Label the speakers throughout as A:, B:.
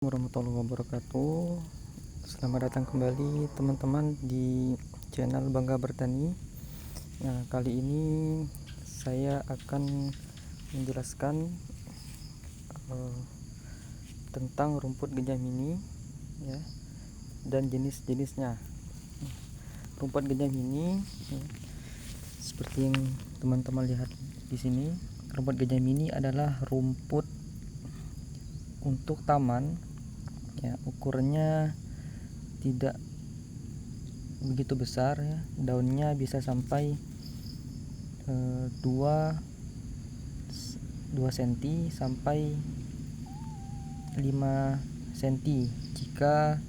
A: Warahmatullahi wabarakatuh. Selamat datang kembali teman-teman di channel Bangga Bertani. Nah, kali ini saya akan menjelaskan tentang rumput gajah mini ya, dan jenis-jenisnya. Rumput gajah mini ya, seperti yang teman-teman lihat di sini, rumput gajah mini adalah rumput untuk taman ya, ukurannya tidak begitu besar ya, daunnya bisa sampai 2 cm sampai 5 cm jika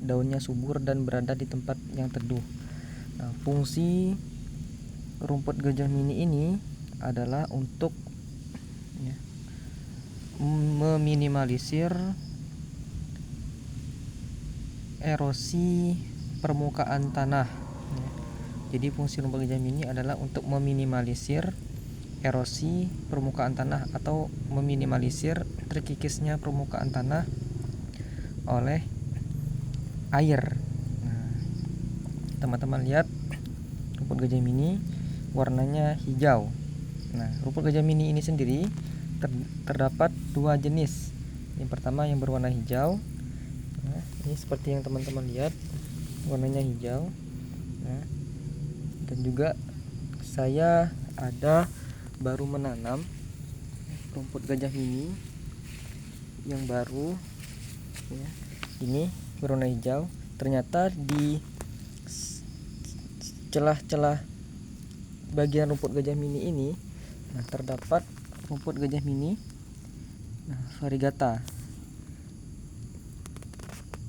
A: daunnya subur dan berada di tempat yang teduh. Nah, fungsi rumput gajah mini ini adalah untuk ya, meminimalisir erosi permukaan tanah ya. Jadi fungsi rumput gajah mini adalah untuk meminimalisir erosi permukaan tanah atau meminimalisir terkikisnya permukaan tanah oleh air. Nah, teman-teman lihat rumput gajah mini warnanya hijau. Nah, rumput gajah mini ini sendiri terdapat 2 jenis. Yang pertama yang berwarna hijau. Nah, ini seperti yang teman-teman lihat, warnanya hijau. Nah, dan juga saya baru menanam rumput gajah mini yang baru ya. Ini berwarna hijau. Ternyata di celah-celah bagian rumput gajah mini ini terdapat rumput gajah mini variegata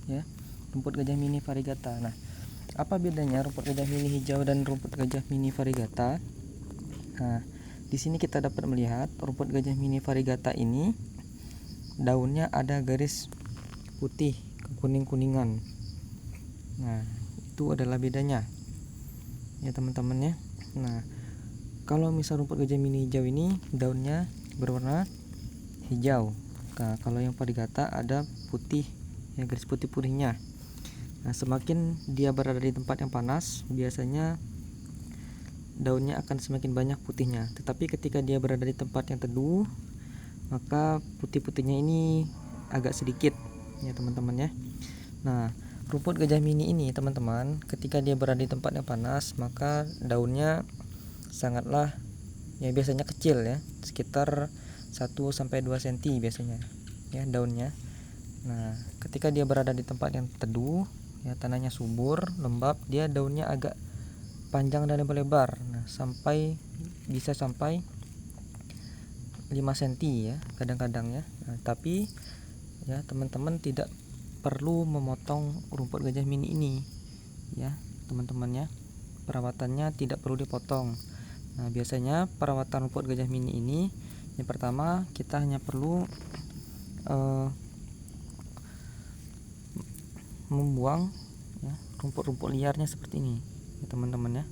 A: ya, rumput gajah mini variegata. Nah, apa bedanya rumput gajah mini hijau dan rumput gajah mini variegata? Nah, di sini kita dapat melihat rumput gajah mini variegata ini daunnya ada garis putih kuning-kuningan. Nah, itu adalah bedanya ya teman-teman ya. Nah, kalau misal rumput gajah mini hijau ini daunnya berwarna hijau. Nah, kalau yang variegata ada putih ya, garis putih-putihnya. Nah, semakin dia berada di tempat yang panas, biasanya daunnya akan semakin banyak putihnya. Tetapi ketika dia berada di tempat yang teduh, maka putih-putihnya ini agak sedikit ya teman-teman ya. Nah, rumput gajah mini ini teman-teman, ketika dia berada di tempat yang panas, maka daunnya sangatlah ya biasanya kecil ya, sekitar 1-2 cm biasanya ya daunnya. Nah, ketika dia berada di tempat yang teduh ya, tanahnya subur, lembab, dia daunnya agak panjang dan lebar. Nah, bisa sampai 5 cm ya kadang-kadang ya. Nah, tapi ya teman-teman tidak perlu memotong rumput gajah mini ini ya teman-teman ya. Perawatannya tidak perlu dipotong. Nah, biasanya perawatan rumput gajah mini ini yang pertama kita hanya perlu membuang ya, rumput-rumput liarnya seperti ini ya, teman-teman ya.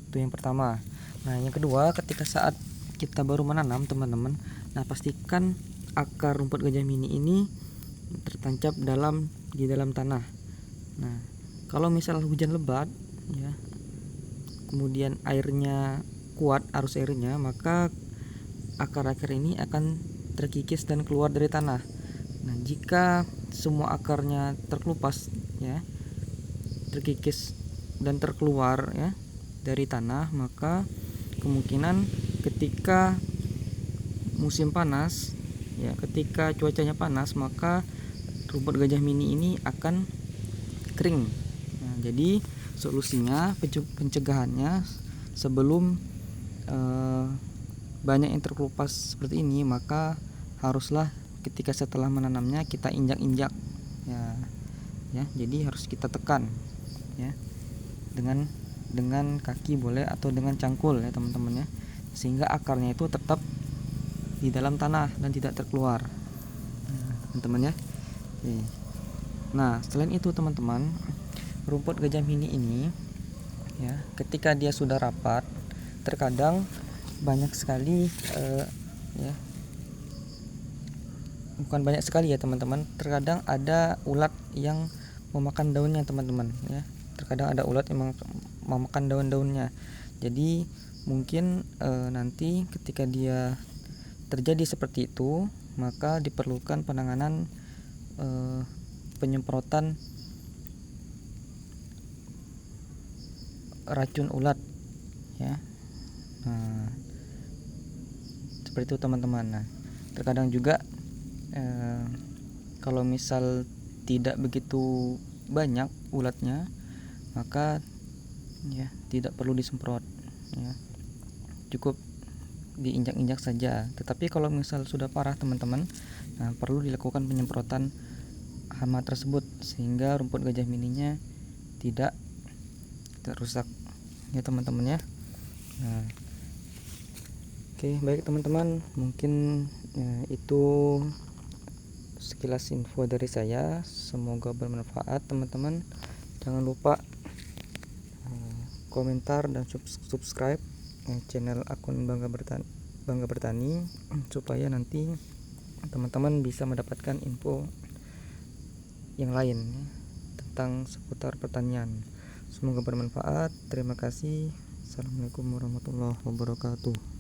A: Itu yang pertama. Nah, yang kedua, ketika saat kita baru menanam teman-teman, nah pastikan akar rumput gajah mini ini tertancap di dalam tanah. Nah, kalau misal hujan lebat ya, kemudian airnya kuat, arus airnya, maka akar-akar ini akan terkikis dan keluar dari tanah. Nah, jika semua akarnya terkelupas ya, terkikis dan terkeluar ya dari tanah, maka kemungkinan ketika musim panas ya, ketika cuacanya panas, maka rumput gajah mini ini akan kering. Nah, jadi solusinya, pencegahannya sebelum banyak yang terkelupas seperti ini, maka haruslah ketika setelah menanamnya kita injak-injak ya, jadi harus kita tekan ya dengan kaki boleh atau dengan cangkul ya teman-teman ya, sehingga akarnya itu tetap di dalam tanah dan tidak terkeluar teman-teman ya. Nah, selain itu teman-teman, rumput gajah mini ini ya, ketika dia sudah rapat, terkadang banyak sekali ya bukan banyak sekali ya teman-teman. Terkadang ada ulat yang memakan daunnya teman-teman ya. Terkadang ada ulat yang memakan daun-daunnya. Jadi mungkin nanti ketika dia terjadi seperti itu, maka diperlukan penanganan penyemprotan racun ulat ya. Nah, seperti itu teman-teman. Nah, terkadang juga kalau misal tidak begitu banyak ulatnya, maka ya tidak perlu disemprot ya, cukup diinjak-injak saja. Tetapi kalau misal sudah parah teman-teman, nah perlu dilakukan penyemprotan hama tersebut sehingga rumput gajah mininya tidak rusak ya teman-teman ya. Nah, oke, baik teman-teman, mungkin itu sekilas info dari saya. Semoga bermanfaat teman-teman. Jangan lupa komentar dan subscribe channel akun Bangga Bertani supaya nanti teman-teman bisa mendapatkan info yang lain tentang seputar pertanian. Semoga bermanfaat. Terima kasih. Assalamualaikum warahmatullahi wabarakatuh.